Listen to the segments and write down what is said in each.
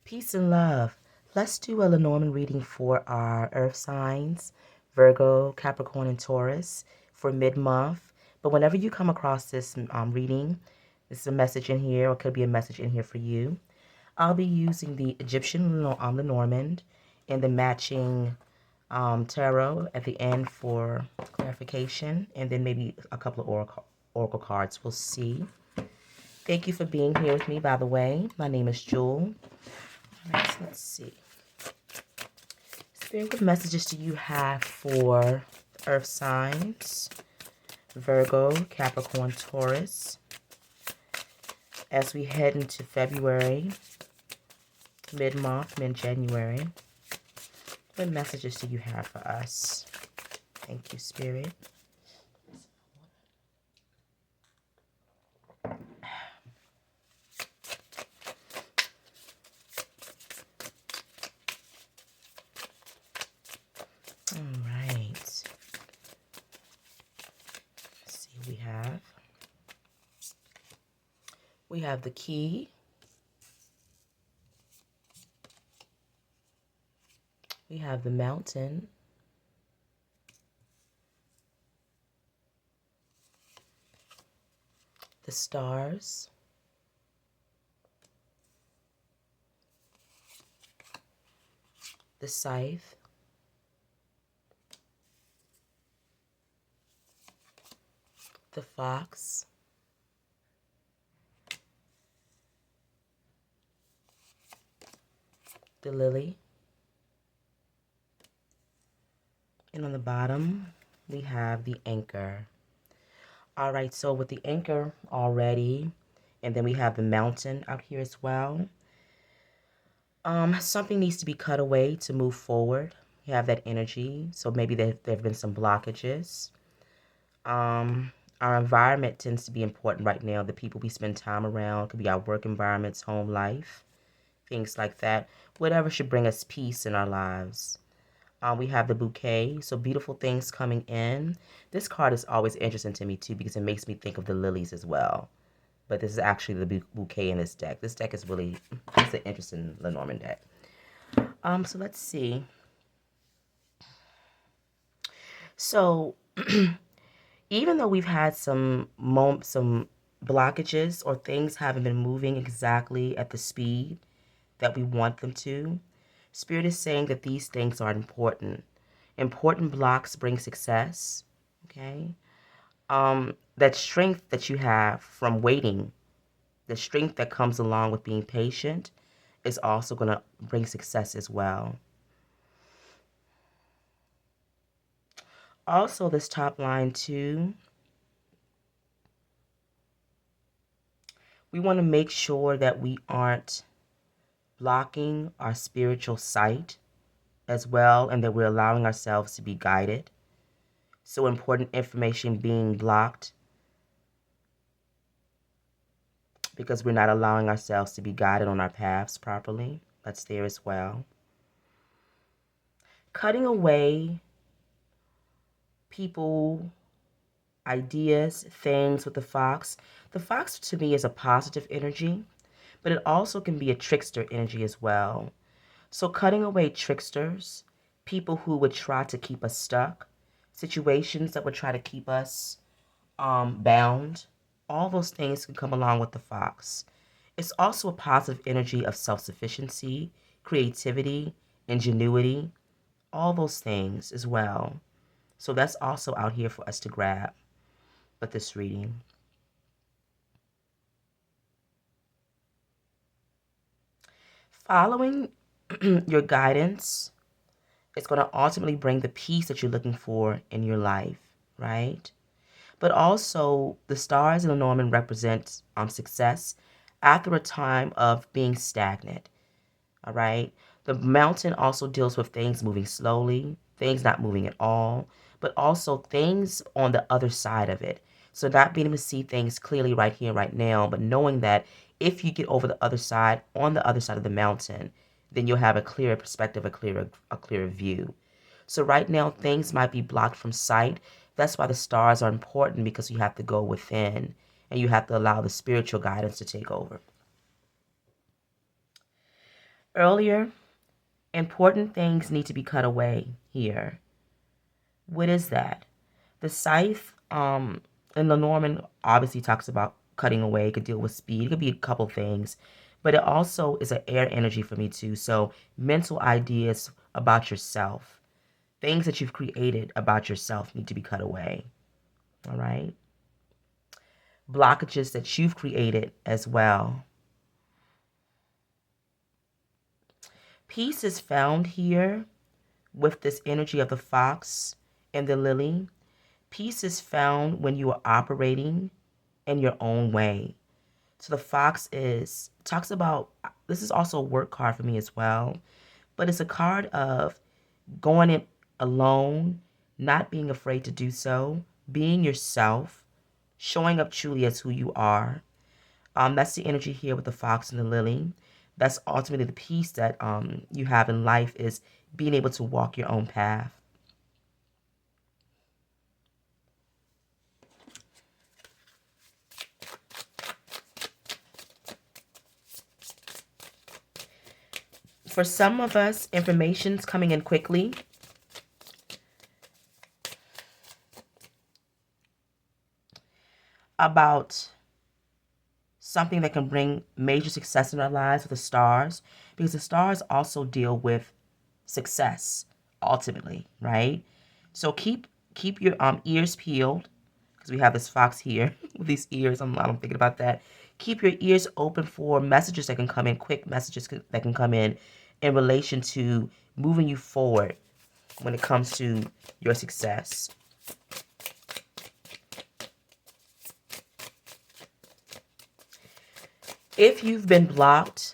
Peace and love. Let's do a Lenormand reading for our earth signs, Virgo, Capricorn, and Taurus for mid-month. But whenever you come across this reading, this is a message in here, or it could be a message in here for you. I'll be using the Egyptian Lenormand and the matching tarot at the end for clarification, and then maybe a couple of oracle cards. We'll see. Thank you for being here with me, by the way. My name is Jewel. All right, so let's see. Spirit, what messages do you have for earth signs, Virgo, Capricorn, Taurus, as we head into February, mid-month, mid-January? What messages do you have for us? Thank you, Spirit. All right. Let's see what we have. We have the key. We have the mountain. The stars. The scythe. The fox. The lily. And on the bottom, we have the anchor. All right, so with the anchor already, and then we have the mountain out here as well. Something needs to be cut away to move forward. You have that energy, so maybe there have been some blockages. Our environment tends to be important right now. The people we spend time around, could be our work environments, home life, things like that. Whatever should bring us peace in our lives. We have the bouquet, so beautiful things coming in. This card is always interesting to me too because it makes me think of the lilies as well. But this is actually the bouquet in this deck. This deck is really, it's an interesting Lenormand deck. So let's see. So even though we've had some blockages or things haven't been moving exactly at the speed that we want them to, Spirit is saying that these things are important. Important blocks bring success, okay? That strength that you have from waiting, the strength that comes along with being patient is also going to bring success as well. Also, this top line too, we want to make sure that we aren't blocking our spiritual sight as well, and that we're allowing ourselves to be guided. So important information being blocked because we're not allowing ourselves to be guided on our paths properly. That's there as well. Cutting away people, ideas, things with the fox. The fox to me is a positive energy, but it also can be a trickster energy as well. So cutting away tricksters, people who would try to keep us stuck, situations that would try to keep us bound, all those things can come along with the fox. It's also a positive energy of self-sufficiency, creativity, ingenuity, all those things as well. So that's also out here for us to grab with this reading. Following your guidance is going to ultimately bring the peace that you're looking for in your life, right? But also, the stars in Lenormand represent success after a time of being stagnant, all right? The mountain also deals with things moving slowly, things not moving at all, but also things on the other side of it. So not being able to see things clearly right here, right now, but knowing that if you get over the other side, on the other side of the mountain, then you'll have a clearer perspective, a clearer view. So right now, things might be blocked from sight. That's why the stars are important, because you have to go within and you have to allow the spiritual guidance to take over. earlier, important things need to be cut away here. What is that? The scythe, and Lenormand obviously talks about cutting away. It could deal with speed. It could be a couple things, but it also is an air energy for me too. So mental ideas about yourself, things that you've created about yourself need to be cut away. All right. Blockages that you've created as well. Peace is found here with this energy of the fox and the lily. Peace is found when you are operating in your own way. So the fox talks about, this is also a work card for me as well, but it's a card of going it alone, not being afraid to do so, being yourself, showing up truly as who you are. That's the energy here with the fox and the lily. That's ultimately the peace that you have in life, is being able to walk your own path. For some of us, information's coming in quickly. About something that can bring major success in our lives with the stars, because the stars also deal with success ultimately, right? So keep your ears peeled, because we have this fox here with these ears. I'm thinking about that. Keep your ears open for messages that can come in, quick messages that can come in relation to moving you forward when it comes to your success. If you've been blocked,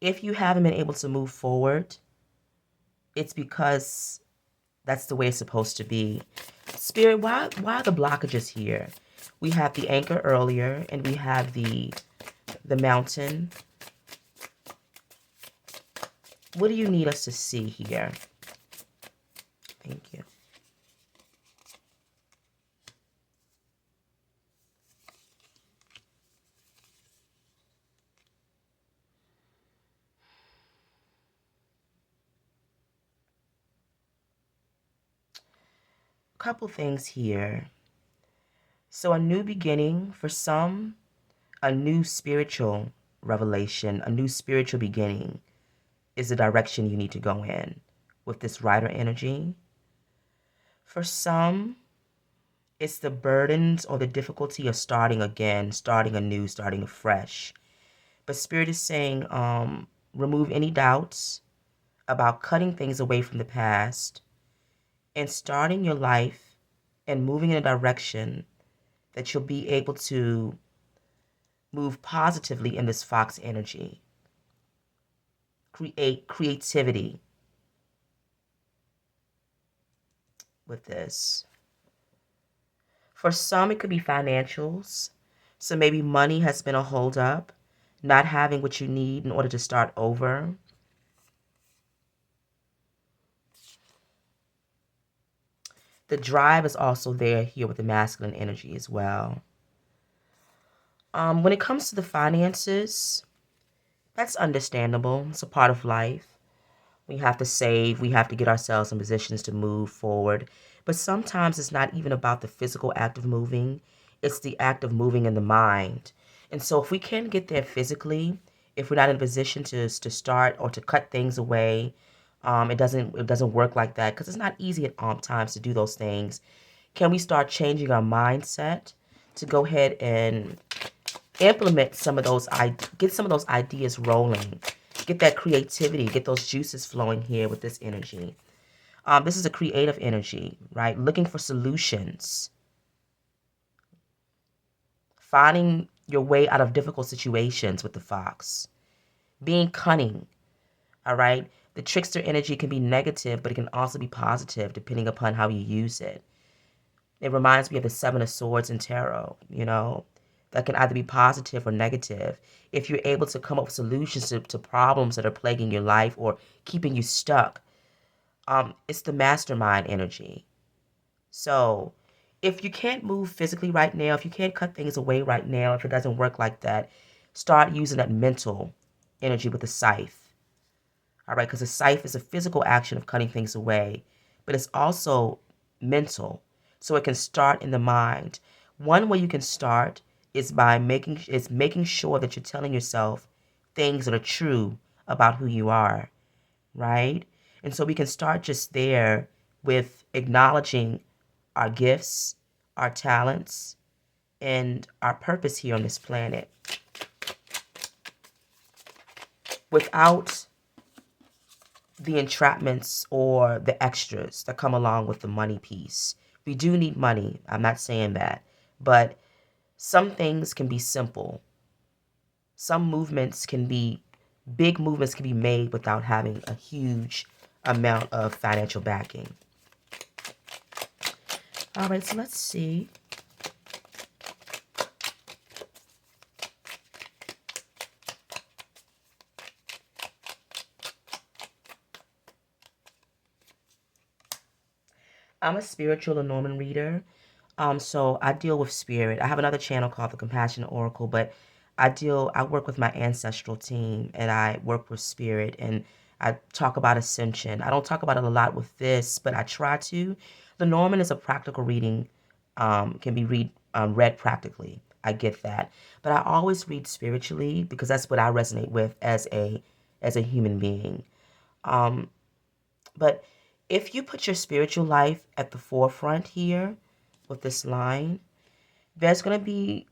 if you haven't been able to move forward, it's because that's the way it's supposed to be. Spirit, why are the blockages here? We have the anchor earlier, and we have the mountain. What do you need us to see here? Thank you. Couple things here. So a new beginning for some, a new spiritual revelation, a new spiritual beginning is the direction you need to go in with this rider energy. For some, it's the burdens or the difficulty of starting again, starting anew, starting afresh. But Spirit is saying, remove any doubts about cutting things away from the past and starting your life and moving in a direction that you'll be able to move positively in this fox energy. Create creativity with this. For some, it could be financials. So maybe money has been a holdup, not having what you need in order to start over. The drive is also there here with the masculine energy as well. When it comes to the finances, that's understandable. It's a part of life. We have to save. We have to get ourselves in positions to move forward. But sometimes it's not even about the physical act of moving. It's the act of moving in the mind. And so if we can't get there physically, if we're not in a position to start or to cut things away, it doesn't work like that, because it's not easy at times to do those things. Can we start changing our mindset to go ahead and implement some of those, get some of those ideas rolling, get that creativity, get those juices flowing here with this energy. This is a creative energy, right? Looking for solutions, finding your way out of difficult situations with the fox, being cunning, all right? The trickster energy can be negative, but it can also be positive depending upon how you use it. It reminds me of the Seven of Swords in tarot, that can either be positive or negative. If you're able to come up with solutions to problems that are plaguing your life or keeping you stuck, it's the mastermind energy. So if you can't move physically right now, if you can't cut things away right now, if it doesn't work like that, start using that mental energy with the scythe. All right, because a scythe is a physical action of cutting things away, but it's also mental. So it can start in the mind. One way you can start is by making sure that you're telling yourself things that are true about who you are, right? And so we can start just there with acknowledging our gifts, our talents, and our purpose here on this planet without the entrapments or the extras that come along with the money piece. We do need money. I'm not saying that. But some things can be simple. Some movements can be, big movements can be made without having a huge amount of financial backing. All right, so let's see. I'm a spiritual Lenormand reader. So I deal with spirit. I have another channel called The Compassionate Oracle, but I work with my ancestral team and I work with spirit and I talk about ascension. I don't talk about it a lot with this, but I try to. Lenormand is a practical reading, can be read practically. I get that. But I always read spiritually because that's what I resonate with as a human being. Um, but if you put your spiritual life at the forefront here with this line, there's going to be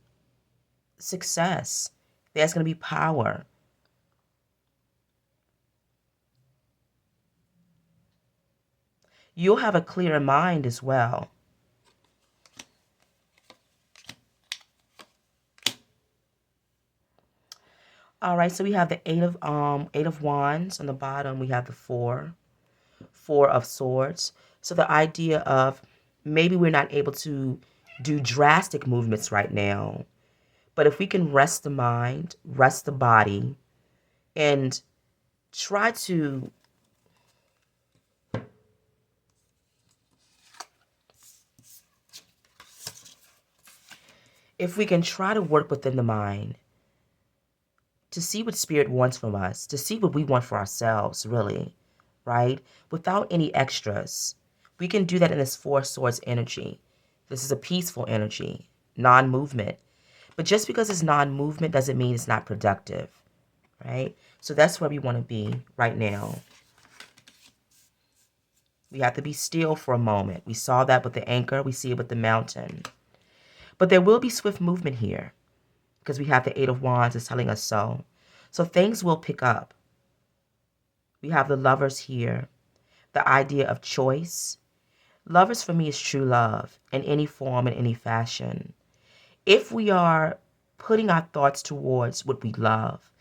success. There's going to be power. You'll have a clearer mind as well. All right, so we have the eight of wands on the bottom. We have the four of swords. So the idea of maybe we're not able to do drastic movements right now, but if we can rest the mind, rest the body, and try to if we can try to work within the mind to see what spirit wants from us, to see what we want for ourselves, really, right? Without any extras. We can do that in this four swords energy. This is a peaceful energy, non-movement. But just because it's non-movement doesn't mean it's not productive, right? So that's where we want to be right now. We have to be still for a moment. We saw that with the anchor. We see it with the mountain. But there will be swift movement here because we have the Eight of Wands is telling us so. So things will pick up. We have the lovers here. The idea of choice. Lovers for me is true love in any form, in any fashion. If we are putting our thoughts towards what we love,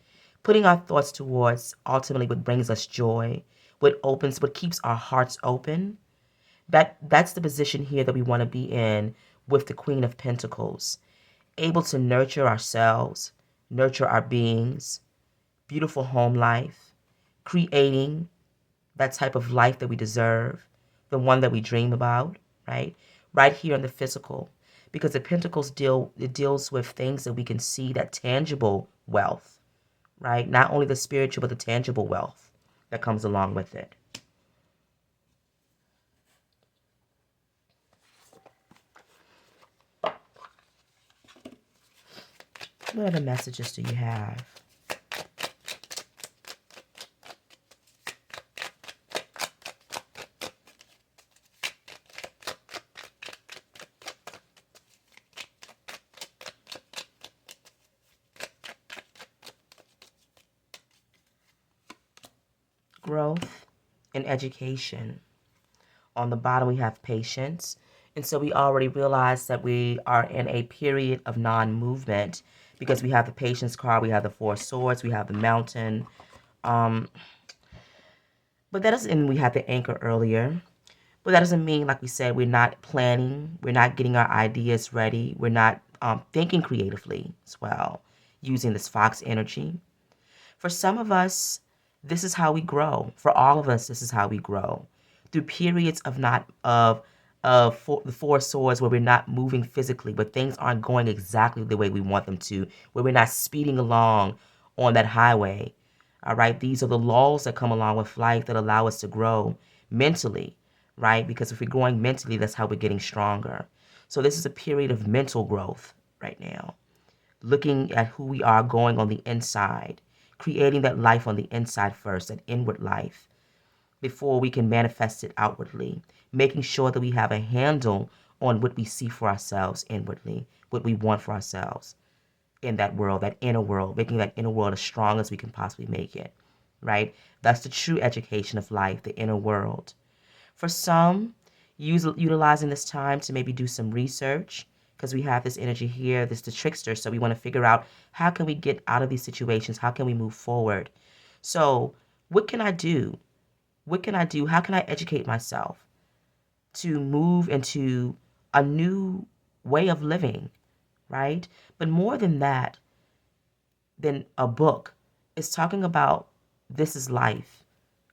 putting our thoughts towards ultimately what brings us joy, what keeps our hearts open, that's the position here that we want to be in with the Queen of Pentacles. Able to nurture ourselves, nurture our beings, beautiful home life, creating that type of life that we deserve, the one that we dream about, right? Right here in the physical. Because the Pentacles deals with things that we can see, that tangible wealth, right? Not only the spiritual, but the tangible wealth that comes along with it. What other messages do you have? Growth and education. On the bottom, we have patience. And so we already realized that we are in a period of non-movement because we have the patience card, we have the four swords, we have the mountain. But that doesn't mean we had the anchor earlier. But that doesn't mean, like we said, we're not planning, we're not getting our ideas ready, we're not thinking creatively as well, using this fox energy. For some of us, this is how we grow. For all of us, this is how we grow. Through periods of the four swords where we're not moving physically, but things aren't going exactly the way we want them to, where we're not speeding along on that highway. All right. These are the lulls that come along with life that allow us to grow mentally, right? Because if we're growing mentally, that's how we're getting stronger. So this is a period of mental growth right now. Looking at who we are going on the inside, creating that life on the inside first, that inward life, before we can manifest it outwardly, making sure that we have a handle on what we see for ourselves inwardly, what we want for ourselves in that world, that inner world, making that inner world as strong as we can possibly make it, right? That's the true education of life, the inner world. For some, utilizing this time to maybe do some research, because we have this energy here, this the trickster, so we want to figure out how can we get out of these situations, how can we move forward. So what can I do? What can I do? How can I educate myself to move into a new way of living, right? But more than that, than a book, is talking about this is life,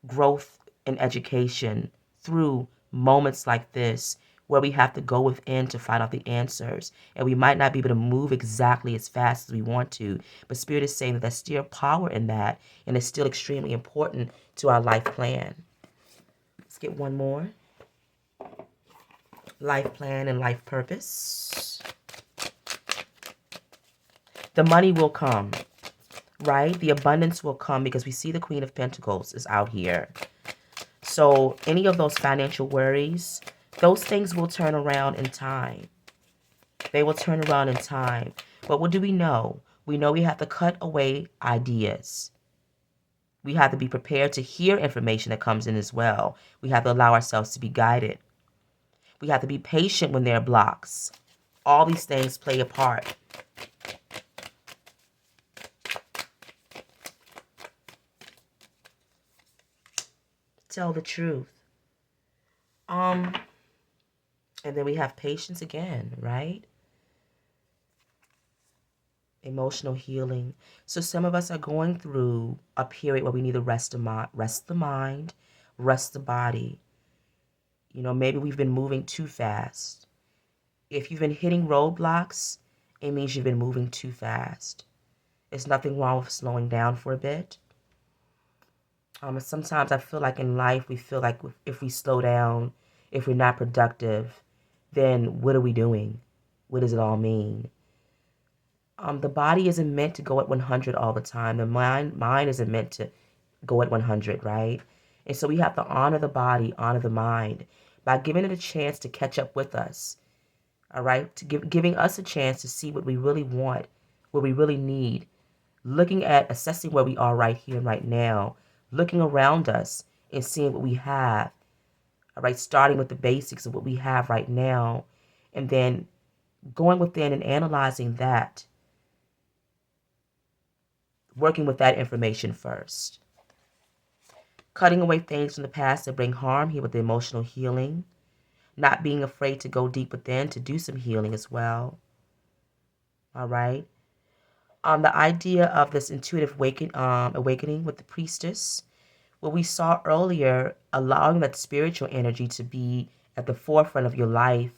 growth and education through moments like this where we have to go within to find out the answers. And we might not be able to move exactly as fast as we want to, but Spirit is saying that there's still power in that, and it's still extremely important to our life plan. Let's get one more. Life plan and life purpose. The money will come, right? The abundance will come because we see the Queen of Pentacles is out here. So any of those financial worries, those things will turn around in time. They will turn around in time. But what do we know? We know we have to cut away ideas. We have to be prepared to hear information that comes in as well. We have to allow ourselves to be guided. We have to be patient when there are blocks. All these things play a part. Tell the truth. And then we have patience again, right? Emotional healing. So some of us are going through a period where we need to rest the mind, rest the body. You know, maybe we've been moving too fast. If you've been hitting roadblocks, it means you've been moving too fast. There's nothing wrong with slowing down for a bit. Sometimes I feel like in life, we feel like if we slow down, if we're not productive, then what are we doing? What does it all mean? The body isn't meant to go at 100 all the time. The mind isn't meant to go at 100, right? And so we have to honor the body, honor the mind by giving it a chance to catch up with us. All right? Giving us a chance to see what we really want, what we really need. Looking at assessing where we are right here and right now. Looking around us and seeing what we have. All right? Starting with the basics of what we have right now. And then going within and analyzing that. Working with that information first. Cutting away things from the past that bring harm here with the emotional healing. Not being afraid to go deep within to do some healing as well. All right. The idea of this intuitive awakening with the priestess. What we saw earlier, allowing that spiritual energy to be at the forefront of your life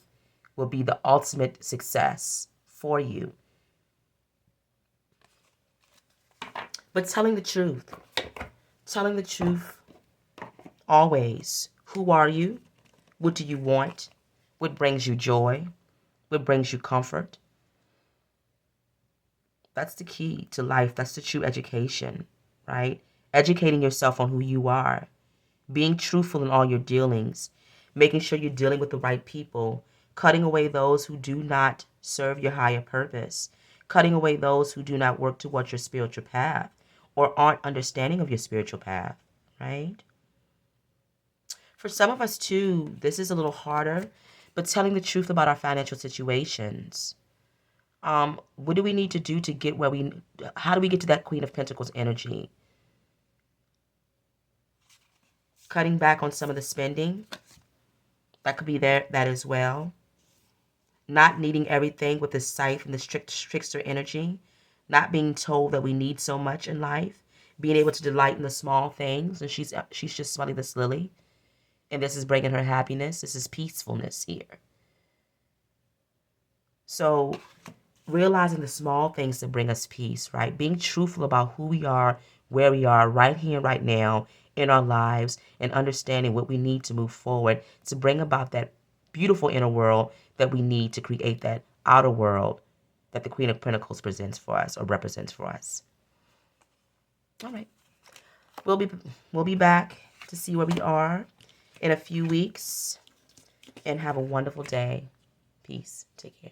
will be the ultimate success for you. But telling the truth. Telling the truth always. Who are you? What do you want? What brings you joy? What brings you comfort? That's the key to life. That's the true education, right? Educating yourself on who you are. Being truthful in all your dealings. Making sure you're dealing with the right people. Cutting away those who do not serve your higher purpose. Cutting away those who do not work towards your spiritual path or aren't understanding of your spiritual path, right? For some of us too, this is a little harder, but telling the truth about our financial situations. What do we need to do to get how do we get to that Queen of Pentacles energy? Cutting back on some of the spending. That could be that as well. Not needing everything with the scythe and the trickster energy. Not being told that we need so much in life. Being able to delight in the small things. And she's just smelling this lily. And this is bringing her happiness. This is peacefulness here. So realizing the small things that bring us peace, right? Being truthful about who we are, where we are right here, right now in our lives, and understanding what we need to move forward to bring about that beautiful inner world that we need to create that outer world that the Queen of Pentacles presents for us or represents for us. All right. We'll be back to see where we are in a few weeks, and have a wonderful day. Peace. Take care.